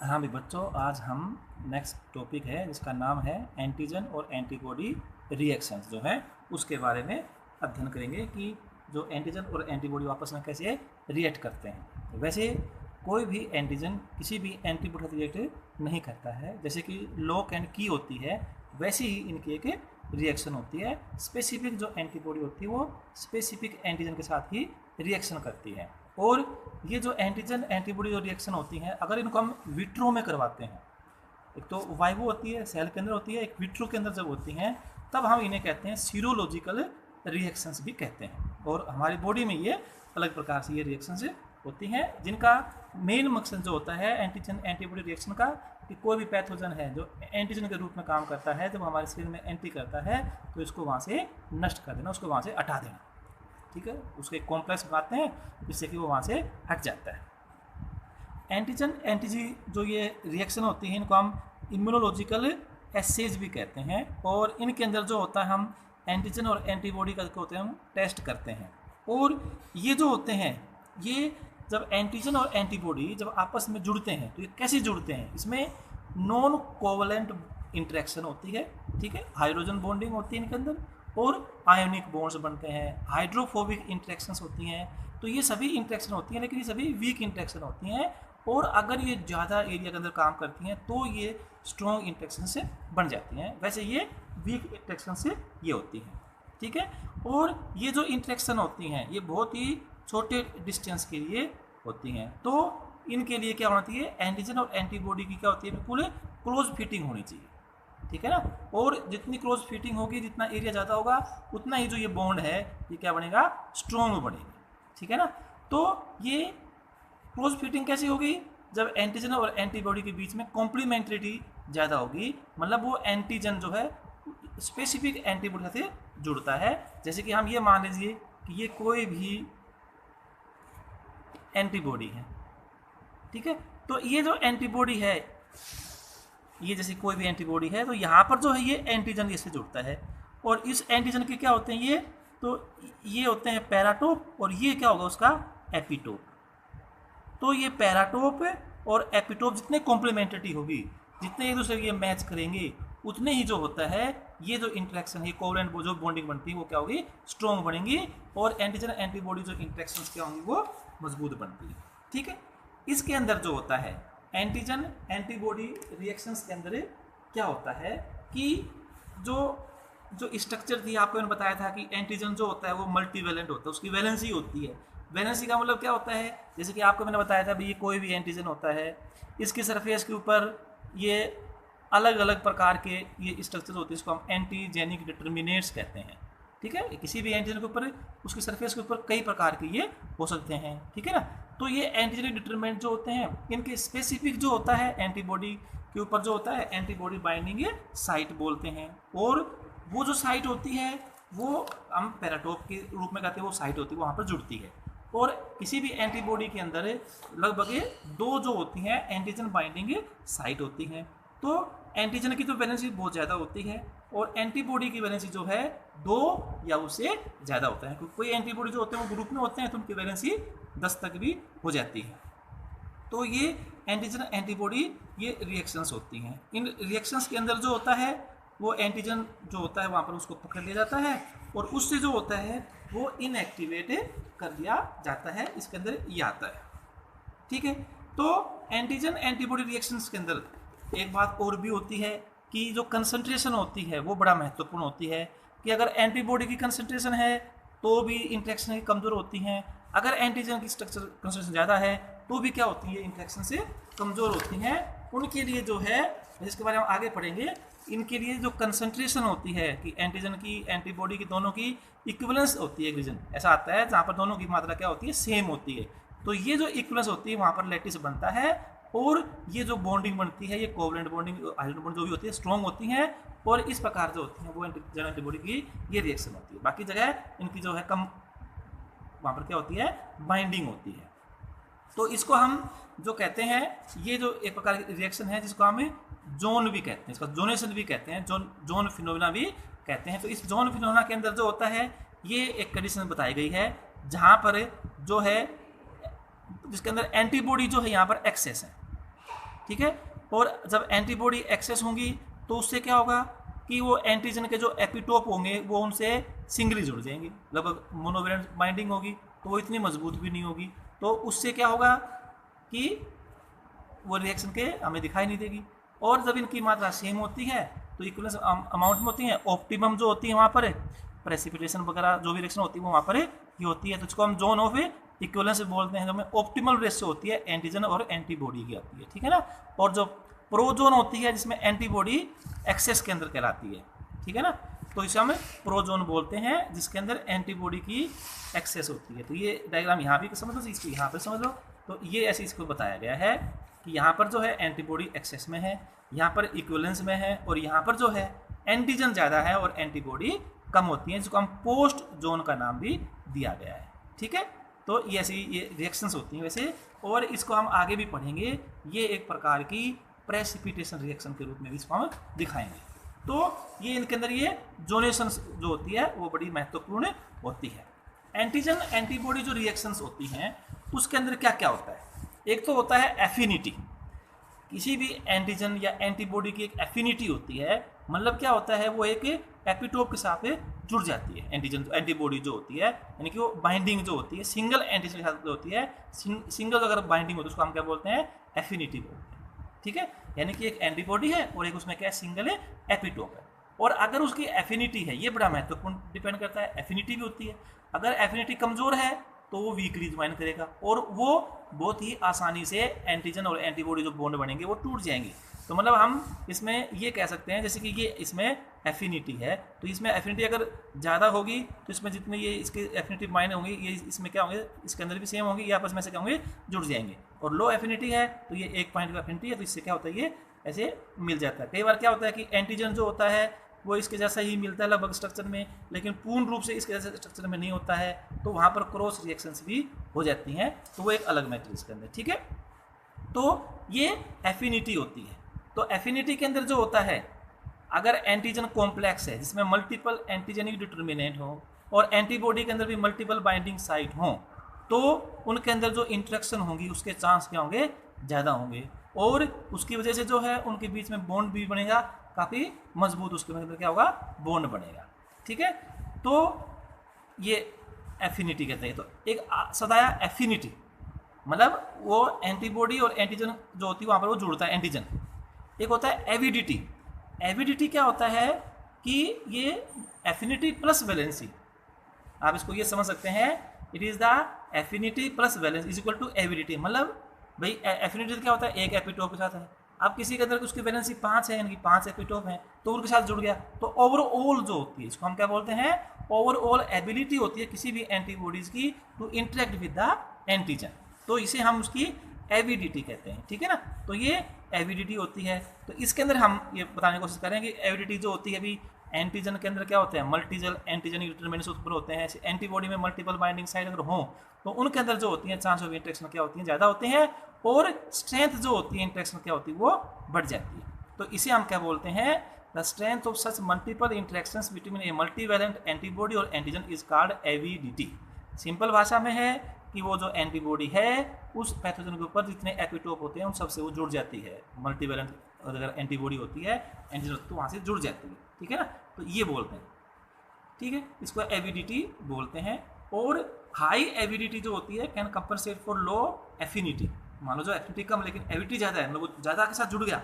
हाँ भी बच्चों, आज हम नेक्स्ट टॉपिक है जिसका नाम है एंटीजन और एंटीबॉडी रिएक्शंस जो है उसके बारे में अध्ययन करेंगे कि जो एंटीजन और एंटीबॉडी आपस में कैसे रिएक्ट करते हैं। वैसे कोई भी एंटीजन किसी भी एंटीबॉडी से रिएक्ट नहीं करता है। जैसे कि लॉक एंड की होती है वैसे ही इनकी एक रिएक्शन होती है। स्पेसिफिक जो एंटीबॉडी होती है वो स्पेसिफिक एंटीजन के साथ ही रिएक्शन करती है। और ये जो एंटीजन एंटीबॉडी जो रिएक्शन होती हैं, अगर इनको हम विट्रो में करवाते हैं, एक तो वाइवो होती है सेल के अंदर होती है, एक विट्रो के अंदर जब होती हैं तब हम इन्हें कहते हैं सीरोलॉजिकल रिएक्शंस भी कहते हैं। और हमारी बॉडी में ये अलग प्रकार से ये रिएक्शंस होती हैं जिनका मेन मकसद जो होता है एंटीजन एंटीबॉडी रिएक्शन का कि कोई भी पैथोजन है जो एंटीजन के रूप में काम करता है, जब हमारे शरीर में एंट्री करता है तो इसको वहाँ से नष्ट कर देना, उसको वहाँ से हटा देना। ठीक है, उसके कॉम्प्लेक्स बनाते हैं जिससे कि वो वहाँ से हट जाता है। एंटीजन एंटीजी जो ये रिएक्शन होती है इनको हम इम्यूनोलॉजिकल एसेज भी कहते हैं। और इनके अंदर जो होता है हम एंटीजन और एंटीबॉडी का होते हैं हम टेस्ट करते हैं। और ये जो होते हैं ये जब एंटीजन और एंटीबॉडी जब आपस में जुड़ते हैं तो ये कैसे जुड़ते हैं, इसमें नॉन कोवलेंट इंटरेक्शन होती है। ठीक है, हाइड्रोजन बॉन्डिंग होती है इनके अंदर और आयोनिक बॉन्ड्स बनते हैं, हाइड्रोफोबिक इंटरेक्शंस होती हैं। तो ये सभी इंटरेक्शन होती हैं लेकिन ये सभी वीक इंटरेक्शन होती हैं। और अगर ये ज़्यादा एरिया के अंदर काम करती हैं तो ये स्ट्रॉन्ग इंटरेक्शन से बन जाती हैं। वैसे ये वीक इंटरेक्शन से ये होती हैं। ठीक है, और ये जो इंटरेक्शन होती हैं ये बहुत ही छोटे डिस्टेंस के लिए होती हैं। तो इनके लिए क्या होना चाहिए, एंटीजन और एंटीबॉडी की क्या होती है, बिल्कुल क्लोज फिटिंग होनी चाहिए। ठीक है ना, और जितनी क्लोज फिटिंग होगी, जितना एरिया ज़्यादा होगा, उतना ही जो ये बॉन्ड है ये क्या बनेगा, स्ट्रॉन्ग बनेगी। ठीक है ना, तो ये क्लोज फिटिंग कैसी होगी, जब एंटीजन और एंटीबॉडी के बीच में कॉम्प्लीमेंट्रिटी ज़्यादा होगी, मतलब वो एंटीजन जो है स्पेसिफिक एंटीबॉडी से जुड़ता है। जैसे कि हम ये मान लीजिए कि ये कोई भी एंटीबॉडी है। ठीक है, तो ये जो एंटीबॉडी है, ये जैसे कोई भी एंटीबॉडी है तो यहाँ पर जो है ये एंटीजन इससे जुड़ता है। और इस एंटीजन के क्या होते हैं, ये तो ये होते हैं पैराटोप और ये क्या होगा उसका एपिटोप। तो ये पैराटोप और एपिटोप जितने कॉम्प्लीमेंट्रिटी होगी, जितने एक दूसरे के मैच करेंगे, उतने ही जो होता है ये जो इंटरेक्शन है कोवलेंट जो बॉन्डिंग बनती है वो क्या होगी, स्ट्रॉन्ग बनेंगी। और एंटीजन एंटीबॉडी जो इंटरेक्शंस क्या होंगी वो मजबूत बनती है। ठीक है, इसके अंदर जो होता है एंटीजन एंटीबॉडी रिएक्शंस के अंदर क्या होता है कि जो स्ट्रक्चर थी आपको मैंने बताया था कि एंटीजन जो होता है वो मल्टीवैलेंट होता है, उसकी वैलेंसी होती है। वैलेंसी का मतलब क्या होता है, जैसे कि आपको मैंने बताया था भाई ये कोई भी एंटीजन होता है, इसकी सरफेस के ऊपर ये अलग अलग प्रकार के ये स्ट्रक्चर होते हैं, इसको हम एंटीजेनिक डिटर्मिनेट्स कहते हैं। ठीक है, किसी भी एंटीजन के ऊपर उसकी सरफेस के ऊपर कई प्रकार के ये हो सकते हैं। ठीक है ना, तो ये एंटीजेनिक डिटर्मिनेंट जो होते हैं इनके स्पेसिफिक जो होता है एंटीबॉडी के ऊपर जो होता है एंटीबॉडी बाइंडिंग साइट बोलते हैं। और वो जो साइट होती है वो हम पैराटोप के रूप में कहते हैं, वो साइट होती है वहाँ पर जुड़ती है। और किसी भी एंटीबॉडी के अंदर लगभग दो जो होती हैं एंटीजन बाइंडिंग साइट होती हैं। तो एंटीजन की तो वैलेंसी बहुत ज़्यादा होती है और एंटीबॉडी की वैलेंसी जो है 2 या उससे ज़्यादा होता है। क्योंकि कोई एंटीबॉडी जो होते हैं वो ग्रुप में होते हैं तो उनकी वैलेंसी 10 तक भी हो जाती है। तो ये एंटीजन एंटीबॉडी ये रिएक्शंस होती हैं। इन रिएक्शंस के अंदर जो होता है वो एंटीजन जो होता है वहाँ पर उसको पकड़ लिया जाता है और उससे जो होता है वो इनएक्टिवेट कर दिया जाता है। इसके अंदर ये आता है। ठीक है, तो एंटीजन एंटीबॉडी रिएक्शंस के अंदर एक बात और भी होती है कि जो कंसंट्रेशन होती है वो बड़ा महत्वपूर्ण होती है कि अगर एंटीबॉडी की कंसंट्रेशन है तो भी इंटरेक्शन कमज़ोर होती हैं, अगर एंटीजन की स्ट्रक्चर कंसंट्रेशन ज़्यादा है तो भी क्या होती है, इंटरेक्शन से कमज़ोर होती हैं। उनके लिए जो है, जिसके बारे में हम आगे पढ़ेंगे, इनके लिए जो कंसंट्रेशन होती है कि एंटीजन की एंटीबॉडी की दोनों की इक्विवेलेंस होती है। एक रीजन ऐसा आता है जहाँ पर दोनों की मात्रा क्या होती है, सेम होती है। तो ये जो इक्विवेलेंस होती है वहाँ पर लैटिस बनता है और ये जो बॉन्डिंग बनती है ये कोवलेंट बॉन्डिंग हाइड्रोजन बॉन्ड जो भी होती है स्ट्रॉन्ग होती हैं। और इस प्रकार जो होती हैं वो एंटीजन एंटीबॉडी की ये रिएक्शन होती है। बाकी जगह इनकी जो है कम वहाँ पर क्या होती है, बाइंडिंग होती है। तो इसको हम जो कहते हैं ये जो एक प्रकार की रिएक्शन है जिसको हम जोन भी कहते हैं, इसका जोनेशन भी कहते हैं, जोन फिनोमेना भी कहते हैं। तो इस जोन फिनोमेना के अंदर जो होता है ये एक कंडीशन बताई गई है जहाँ पर जो है जिसके अंदर एंटीबॉडी जो है यहाँ पर एक्सेस है। ठीक है। और जब एंटीबॉडी एक्सेस होंगी तो उससे क्या होगा कि वो एंटीजन के जो एपिटोप होंगे वो उनसे सिंगली जुड़ जाएंगे, लगभग मोनोवेलेंट बाइंडिंग होगी, तो वो इतनी मजबूत भी नहीं होगी, तो उससे क्या होगा कि वो रिएक्शन के हमें दिखाई नहीं देगी। और जब इनकी मात्रा सेम होती है तो इक्वलेंस अमाउंट में होती है, ऑप्टिमम जो होती है वहाँ पर प्रेसिपिटेशन वगैरह जो भी रिएक्शन होती है वो वहाँ पर ये होती है, तो इसको हम जोन ऑफ इक्वलेंस बोलते हैं, जो में ऑप्टिमल रेशियो होती है एंटीजन और एंटीबॉडी की आती है, ठीक है ना। और जो प्रोजोन होती है जिसमें एंटीबॉडी एक्सेस के अंदर कहलाती है, ठीक है ना, तो इसे हम प्रोजोन बोलते हैं जिसके अंदर एंटीबॉडी की एक्सेस होती है। तो ये डायग्राम यहाँ भी समझ लो, इसको यहाँ पर समझ लो, तो ये ऐसे इसको बताया गया है कि यहाँ पर जो है एंटीबॉडी एक्सेस में है, यहाँ पर इक्विवेलेंस में है, और यहाँ पर जो है एंटीजन ज़्यादा है और एंटीबॉडी कम होती है, जिसको हम पोस्ट जोन का नाम भी दिया गया है, ठीक है। तो ये ऐसी ये रिएक्शंस होती हैं वैसे, और इसको हम आगे भी पढ़ेंगे, ये एक प्रकार की प्रेसिपिटेशन रिएक्शन के रूप में भी इसको हम दिखाएंगे। तो ये इनके अंदर ये जोनेशन जो होती है वो बड़ी महत्वपूर्ण होती है। एंटीजन एंटीबॉडी जो रिएक्शंस होती हैं उसके अंदर क्या क्या होता है, एक तो होता है एफिनिटी, किसी भी एंटीजन या एंटीबॉडी की एक एफिनिटी होती है, मतलब क्या होता है वो एक एपिटोप के साथ जुड़ जाती है, एंटीजन एंटीबॉडी जो होती है, यानी कि वो बाइंडिंग जो होती है सिंगल एंटीजन के साथ जो होती है, सिंगल अगर बाइंडिंग होती है उसको हम क्या बोलते हैं, एफिनिटी बोलते हैं, ठीक है। यानी कि एक एंटीबॉडी है और एक उसमें क्या है, सिंगल एपिटोप है, और अगर उसकी एफिनिटी है, ये बड़ा महत्वपूर्ण डिपेंड करता है, एफिनिटी भी होती है, अगर एफिनिटी कमजोर है तो वो वीकली ज्वाइन करेगा और वो बहुत ही आसानी से एंटीजन और एंटीबॉडी जो बॉन्ड बनेंगे वो टूट जाएंगे। तो मतलब हम इसमें ये कह सकते हैं जैसे कि ये इसमें एफिनिटी है, तो इसमें एफिनिटी अगर ज़्यादा होगी तो इसमें जितने ये इसके एफिनिटी मायने होंगे ये इसमें क्या होंगे, इसके अंदर भी सेम होंगे, ये आपस में से क्या होंगे, जुड़ जाएंगे। और लो एफिनिटी है तो ये एक पॉइंट का एफिनिटी है, तो इससे क्या होता है, ये ऐसे मिल जाता है। कई बार क्या होता है कि एंटीजन जो होता है वो इसके जैसा ही मिलता है लगभग स्ट्रक्चर में, लेकिन पूर्ण रूप से इसके जैसे स्ट्रक्चर में नहीं होता है, तो वहाँ पर क्रॉस रिएक्शंस भी हो जाती हैं, तो वो एक अलग मैटर इसके अंदर, ठीक है। तो ये एफिनिटी होती है। तो एफिनिटी के अंदर जो होता है, अगर एंटीजन कॉम्प्लेक्स है जिसमें मल्टीपल एंटीजेनिक डिटर्मिनेंट हो और एंटीबॉडी के अंदर भी मल्टीपल बाइंडिंग साइट हो, तो उनके अंदर जो इंटरेक्शन होंगी उसके चांस क्या होंगे, ज़्यादा होंगे, और उसकी वजह से जो है उनके बीच में बॉन्ड भी बनेगा काफ़ी मजबूत, उसके अंदर क्या होगा, बॉन्ड बनेगा, ठीक है। तो ये एफिनिटी कहते हैं। तो एक सदाया एफिनिटी मतलब वो एंटीबॉडी और एंटीजन जो होती है वहाँ पर वो जुड़ता है एंटीजन। एक होता है एविडिटी। एविडिटी क्या होता है कि ये एफिनिटी प्लस वैलेंसी, आप इसको ये समझ सकते हैं, it is the affinity plus valence is equal to avidity. मतलब भाई एफिनिटी क्या होता है, एक एपिटोप के साथ है, अब किसी के अंदर उसकी वैलेंसी 5 है, यानी 5 एपिटोप हैं, तो उनके साथ जुड़ गया, तो ओवरऑल जो होती है इसको हम क्या बोलते हैं, ओवरऑल एबिलिटी होती है किसी भी एंटीबॉडीज की to interact with the antigen, तो इसे हम उसकी एविडिटी कहते हैं, ठीक है ना। तो ये एविडिटी होती है। तो इसके अंदर हम ये बताने की कोशिश करेंगे कि एविडिटी जो होती है अभी एंटीजन के अंदर क्या होते हैं, मल्टीजल एंटीजेनिक डिटरमिनेंट्स उत्पन्न होते हैं। एंटीबॉडी में मल्टीपल बाइंडिंग साइट अगर हो तो उनके अंदर जो होती है चांस ऑफ इंटरेक्शन क्या होती है, ज़्यादा होते हैं, और स्ट्रेंथ जो होती है इंटरेक्शन क्या होती है वो बढ़ जाती है। तो इसे हम क्या बोलते हैं, the strength of such multiple interactions between a multivalent antibody और antigen is called avidity. Simple भाषा में है कि वो जो एंटीबॉडी है उस पैथोजन के ऊपर जितने एपिटोप होते हैं उन सबसे वो जुड़ जाती है, मल्टीवैलेंट अगर एंटीबॉडी होती है एंटीजन तो वहाँ से जुड़ जाती है, ठीक है ना। तो ये बोलते हैं, ठीक है, इसको एविडिटी बोलते हैं। और हाई एविडिटी जो होती है can compensate for low affinity. मान लो जो एफिनिटी कम लेकिन एविडिटी ज़्यादा है, मतलब वो ज़्यादा के साथ जुड़ गया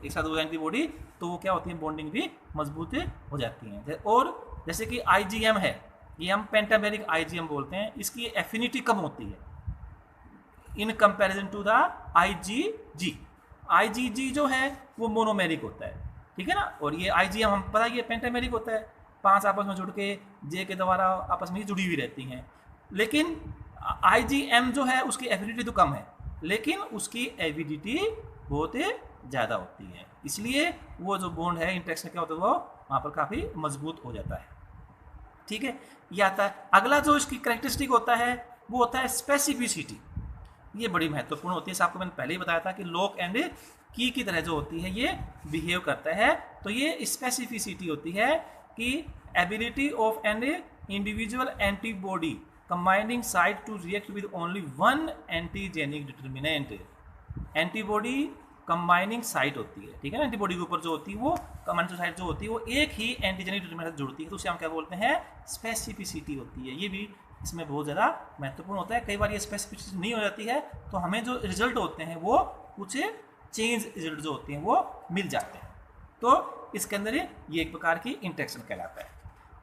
एक साथ वो एंटीबॉडी, तो वो क्या होती है, बॉन्डिंग भी मजबूत हो जाती है। और जैसे कि आईजीएम है, ये हम पेंटामेरिक आईजीएम बोलते हैं, इसकी एफिनिटी कम होती है in comparison to the IgG. IgG जो है वो मोनोमेरिक होता है, ठीक है ना, और ये आईजीएम हम पता है ये पेंटामेरिक होता है, 5 आपस में जुड़ के जे के द्वारा आपस में जुड़ी हुई रहती हैं। लेकिन आईजीएम जो है उसकी एफिनिटी तो कम है लेकिन उसकी एविडिटी बहुत ज़्यादा होती है, इसलिए वो जो बॉन्ड है इंटरेक्शन क्या होता है वो वहाँ पर काफ़ी मजबूत हो जाता है, ठीक है। ये आता है। अगला जो इसकी कैरेक्टरिस्टिक होता है वो होता है स्पेसिफिसिटी। ये बड़ी महत्वपूर्ण होती है, आपको मैंने पहले ही बताया था कि लॉक एंड की तरह जो होती है ये बिहेव करता है। तो ये स्पेसिफिसिटी होती है कि ability of an individual antibody combining site to react with only one antigenic determinant. Antibody combining site होती है, ठीक है ना। एंटीबॉडी के ऊपर जो होती है वो कंबाइनिंग साइट जो होती है वो एक ही एंटीजन के साथ जुड़ती है, तो उसे हम क्या बोलते हैं, स्पेसिफिसिटी होती है। ये भी इसमें बहुत ज़्यादा महत्वपूर्ण होता है। कई बार ये स्पेसिफिसिटी नहीं हो जाती है तो हमें जो रिजल्ट होते हैं वो कुछ चेंज रिजल्ट जो होते हैं वो मिल जाते हैं। तो इसके अंदर ये एक प्रकार की इंटरेक्शन कहलाता है।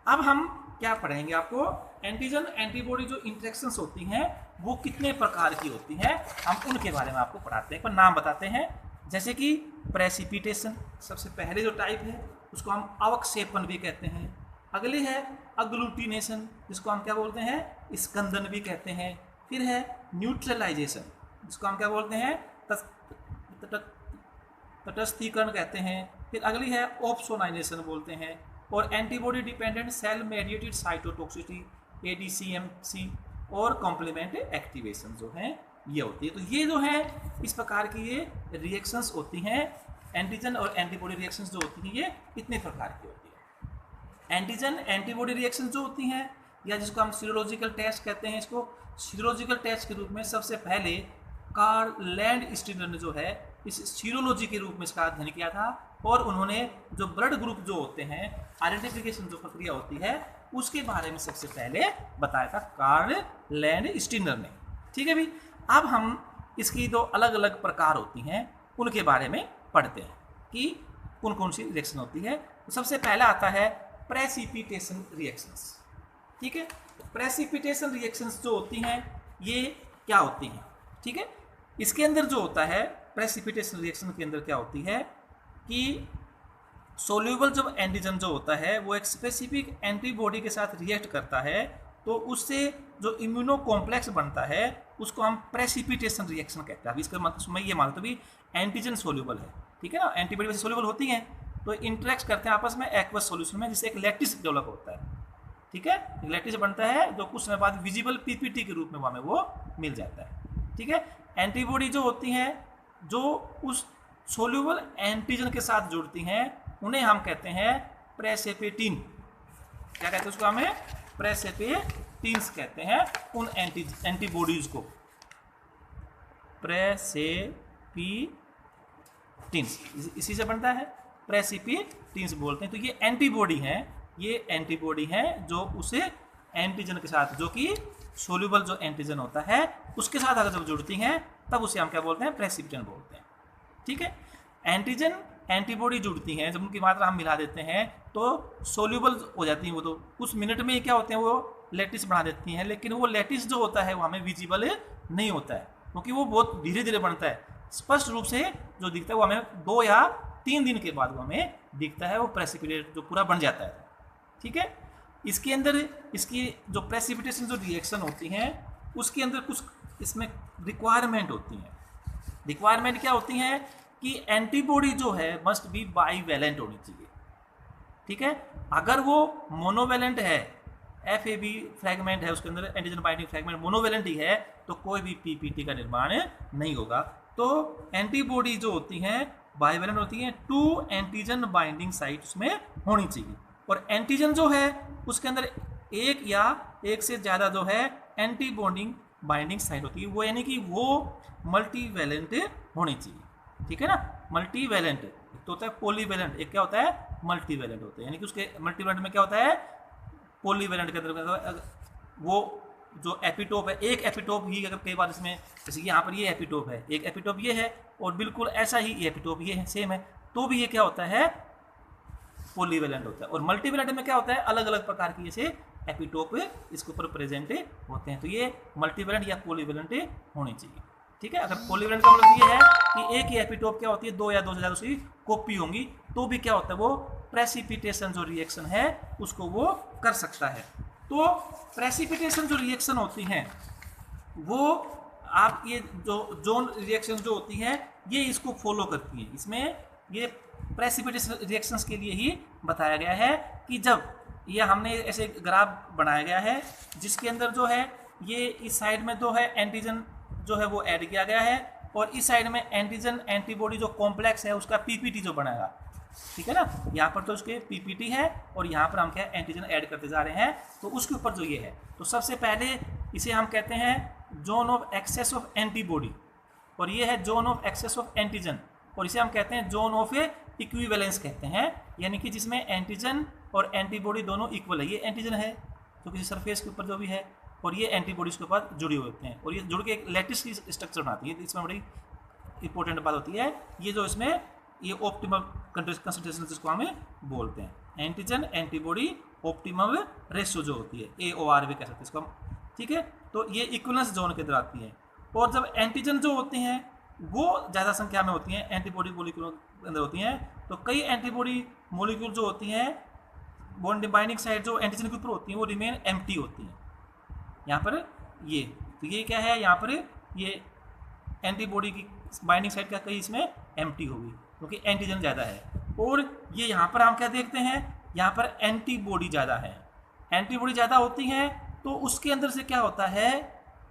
अब हम क्या पढ़ेंगे, आपको एंटीजन एंटीबॉडी जो इंटरेक्शंस होती हैं वो कितने प्रकार की होती हैं, हम उनके बारे में आपको पढ़ाते हैं, पर नाम बताते हैं। जैसे कि प्रेसिपिटेशन, सबसे पहले जो टाइप है उसको हम अवक्षेपण भी कहते हैं। अगली है अग्लूटिनेशन, जिसको हम क्या बोलते हैं, स्कंदन भी कहते हैं। फिर है न्यूट्रलाइजेशन, जिसको हम क्या बोलते हैं, तटस्थीकरण कहते हैं। फिर अगली है ऑप्सोनाइजेशन बोलते हैं। और antibody dependent cell mediated cytotoxicity, ADCMC, और कॉम्प्लीमेंट एक्टिवेशन जो है ये होती है। तो ये जो है इस प्रकार की ये रिएक्शंस होती हैं। एंटीजन और एंटीबॉडी रिएक्शंस जो होती हैं ये कितने प्रकार की होती है। एंटीजन एंटीबॉडी रिएक्शन जो होती हैं, या जिसको हम सीरोलॉजिकल टेस्ट कहते हैं, इसको सीरोलॉजिकल टेस्ट के रूप में सबसे पहले कार्ल लैंडस्टीनर ने जो है इस सीरोलॉजी के रूप में इसका अध्ययन किया था। और उन्होंने जो ब्लड ग्रुप जो होते हैं, आइडेंटिफिकेशन जो प्रक्रिया होती है उसके बारे में सबसे पहले बताया था कार्ल लैंडस्टीनर ने, ठीक है भी। अब हम इसकी जो अलग अलग प्रकार होती हैं उनके बारे में पढ़ते हैं कि कौन कौन सी रिएक्शन होती है। तो सबसे पहला आता है प्रेसिपिटेशन रिएक्शंस, ठीक है। प्रेसिपिटेशन रिएक्शंस जो होती हैं ये क्या होती हैं, ठीक है। इसके अंदर जो होता है प्रेसिपिटेशन रिएक्शन के अंदर क्या होती है कि सोल्यूबल जब एंटीजन जो होता है वो एक स्पेसिफिक एंटीबॉडी के साथ रिएक्ट करता है, तो उससे जो इम्यूनो कॉम्प्लेक्स बनता है उसको हम प्रेसिपिटेशन रिएक्शन कहते हैं। अभी इसका मतलब मैं ये मानता हूँ भी एंटीजन सोल्यूबल है, ठीक है ना। एंटीबॉडी वैसे सोल्यूबल होती हैं तो इंटरेक्ट करते हैं आपस में एक्वस सॉल्यूशन में, जिससे एक लैटिस डेवलप होता है, ठीक है। एक लैटिस बनता है जो कुछ समय बाद विजिबल पीपीटी के रूप में हमें वो मिल जाता है, ठीक है। एंटीबॉडी जो होती हैं जो उस सोल्यूबल एंटीजन के साथ जुड़ती हैं उन्हें हम कहते हैं प्रेसिपिटिन। क्या कहते हैं उसको, हमें प्रेसिपिटिन्स कहते हैं उन एंटीबॉडीज को, प्रेसिपिटिन्स इसी से बनता है, प्रेसिपिटिन्स बोलते हैं। तो ये एंटीबॉडी हैं, ये एंटीबॉडी हैं जो उसे एंटीजन के साथ, जो कि सोल्यूबल जो एंटीजन होता है उसके साथ अगर जब जुड़ती हैं तब उसे हम क्या बोलते हैं, प्रेसिपिटेंट बोलते हैं, ठीक है। एंटीजन एंटीबॉडी जुड़ती हैं, जब उनकी मात्रा हम मिला देते हैं तो सोल्यूबल हो जाती हैं वो, तो कुछ मिनट में क्या होते हैं वो लैटिस बना देती हैं। लेकिन वो लैटिस जो होता है वो हमें विजिबल नहीं होता है क्योंकि वो बहुत धीरे धीरे बनता है। स्पष्ट रूप से जो दिखता है वो हमें 2 या 3 दिन के बाद वो हमें दिखता है, वो प्रेसिपिटेट जो पूरा बन जाता है, ठीक है। इसके अंदर इसकी जो प्रेसिपिटेशन जो रिएक्शन होती हैं उसके अंदर कुछ इसमें रिक्वायरमेंट होती हैं। रिक्वायरमेंट क्या होती हैं कि एंटीबॉडी जो है मस्ट बी बाईवैलेंट होनी चाहिए, ठीक है। अगर वो मोनोवैलेंट है, FAB फ्रैगमेंट है उसके अंदर, एंटीजन बाइंडिंग फ्रैगमेंट मोनोवैलेंट ही है, तो कोई भी PPT का निर्माण नहीं होगा। तो एंटीबॉडी जो होती हैं बाईवैलेंट होती हैं, 2 एंटीजन बाइंडिंग साइट उसमें होनी चाहिए। और एंटीजन जो है उसके अंदर एक या एक से ज़्यादा जो है एंटी बॉन्डिंग बाइंडिंग साइट होती है, वो यानी कि वो मल्टीवैलेंट होनी चाहिए, ठीक है ना। मल्टीवैलेंट एक तो होता है पॉलीवैलेंट, एक क्या होता है मल्टीवैलेंट होता है, यानी कि उसके मल्टीवैलेंट में क्या होता है, पॉलीवैलेंट के अंदर वो जो एपिटोप है, एक एपिटोप ही अगर कई बार इसमें, जैसे यहाँ पर ये एपिटोप है, एक एपिटोप ये है और बिल्कुल ऐसा ही एपिटोप ये है, सेम है, तो भी ये क्या होता है पॉलीवैलेंट होता है। और मल्टीवैलेंट में क्या होता है, अलग अलग प्रकार की जैसे एपिटोप इसके ऊपर प्रेजेंट होते हैं, तो ये मल्टीवैलेंट या पॉलीवैलेंट होनी चाहिए, ठीक है। अगर पॉलीवैलेंट का मतलब ये है कि एक ही एपिटोप क्या होती है 2 या 2 से ज़्यादा उसकी कॉपी होंगी, तो भी क्या होता है वो प्रेसिपिटेशन जो रिएक्शन है उसको वो कर सकता है। तो प्रेसिपिटेशन जो रिएक्शन होती हैं वो आप ये जो जोन रिएक्शन जो होती हैं ये इसको फॉलो करती हैं। इसमें ये प्रेसिपिटेशन रिएक्शंस के लिए ही बताया गया है कि जब ये हमने ऐसे ग्राफ बनाया गया है जिसके अंदर जो है ये इस साइड में जो है एंटीजन जो है वो ऐड किया गया है और इस साइड में एंटीजन एंटीबॉडी जो कॉम्प्लेक्स है उसका पीपीटी जो बनाएगा, ठीक है ना। यहाँ पर तो उसके पीपीटी है और यहाँ पर हम क्या एंटीजन ऐड करते जा रहे हैं, तो उसके ऊपर जो ये है, तो सबसे पहले इसे हम कहते हैं zone of excess of antibody, और ये है zone of excess of antigen, और इसे हम कहते हैं जोन ऑफ इक्विवेलेंस कहते हैं, यानी कि जिसमें एंटीजन और एंटीबॉडी दोनों इक्वल है। ये एंटीजन है तो किसी सरफेस के ऊपर जो भी है, और ये एंटीबॉडीज के ऊपर जुड़े हुए होते हैं, और ये जुड़ के एक लैटिस की स्ट्रक्चर बनाती है। इसमें बड़ी इंपॉर्टेंट बात होती है ये जो इसमें ये ऑप्टिमल कंसंट्रेशन जिसको हमें बोलते हैं, एंटीजन एंटीबॉडी ऑप्टिमम रेशियो जो होती है, AOR भी कह सकते हैं इसको हम, ठीक है। तो ये इक्विवेलेंस जोन के अंदर आती है। और जब एंटीजन जो होते हैं वो ज़्यादा संख्या में होती हैं एंटीबॉडी मॉलिक्यूल के अंदर होती हैं, तो कई एंटीबॉडी मॉलिक्यूल जो होती हैं बॉन्ड बाइंडिंग साइड जो एंटीजन के ऊपर होती हैं वो रिमेन एम्प्टी होती हैं। यहाँ पर ये तो ये क्या है, यहाँ पर ये एंटीबॉडी की बाइंडिंग साइड क्या कहीं इसमें एम्प्टी होगी क्योंकि एंटीजन ज़्यादा है। और ये यहाँ पर हम क्या देखते हैं, यहाँ पर एंटीबॉडी ज़्यादा है, एंटीबॉडी ज़्यादा होती हैं तो उसके अंदर से क्या होता है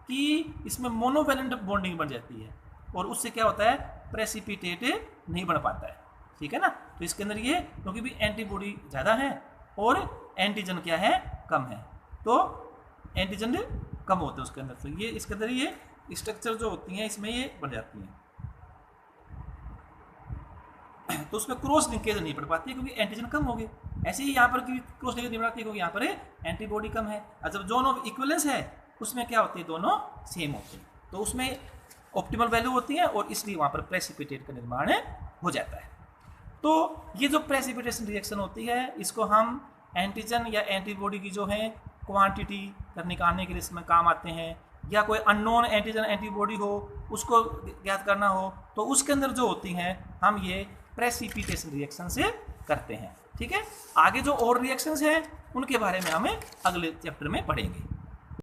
कि इसमें मोनोवैलेंट बॉन्डिंग बन जाती है, और उससे क्या होता है प्रेसिपिटेट नहीं बन पाता है, ठीक है ना। तो इसके अंदर ये क्योंकि भी एंटीबॉडी ज़्यादा है और एंटीजन क्या है कम है, तो एंटीजन कम होते हैं उसके अंदर, तो ये इसके अंदर ये स्ट्रक्चर जो होती हैं इसमें ये बन जाती हैं, तो उसमें क्रॉस लिंकेज नहीं पड़ पाती है क्योंकि एंटीजन कम हो गए। ऐसे ही यहाँ पर क्रॉस लिंकेज नहीं बनाती है क्योंकि यहाँ पर एंटीबॉडी कम है। और जब जोन ऑफ इक्विवेलेंस है उसमें क्या होती है दोनों सेम होते हैं, तो उसमें ऑप्टिमल वैल्यू होती है और इसलिए वहाँ पर प्रेसिपिटेट का निर्माण हो जाता है। तो ये जो प्रेसिपिटेशन रिएक्शन होती है इसको हम एंटीजन या एंटीबॉडी की जो है क्वांटिटी निकालने के लिए इसमें काम आते हैं, या कोई अननोन एंटीजन एंटीबॉडी हो उसको ज्ञात करना हो तो उसके अंदर जो होती हैं हम ये प्रेसिपिटेशन रिएक्शन से करते हैं, ठीक है। आगे जो और रिएक्शंस हैं उनके बारे में हमें अगले चैप्टर में पढ़ेंगे।